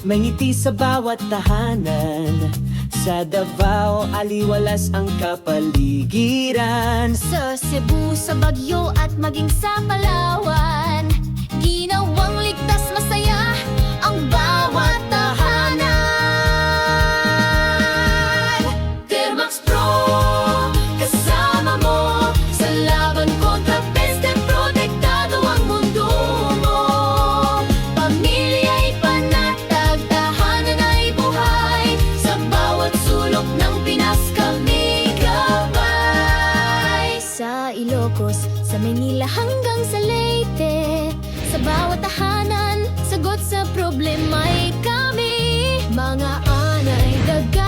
May ngiti sa bawat tahanan. Sa Davao, aliwalas ang kapaligiran. Sa Cebu, sa Baguio at maging sa Palawan, ginawang ligtas masaya ang bawat tahanan. Termax Pro, kasama mo sa laban kontra peste, protektado ang mundo mo. Pamilya'y panatag, tahanan ay buhay, sa bawat sulok ng Pinas kami gabay. Sa Ilocos, sa Manila hanggang sa Leyte, sa bawat tahanan, sagot sa problema'y kami. Mga anay daga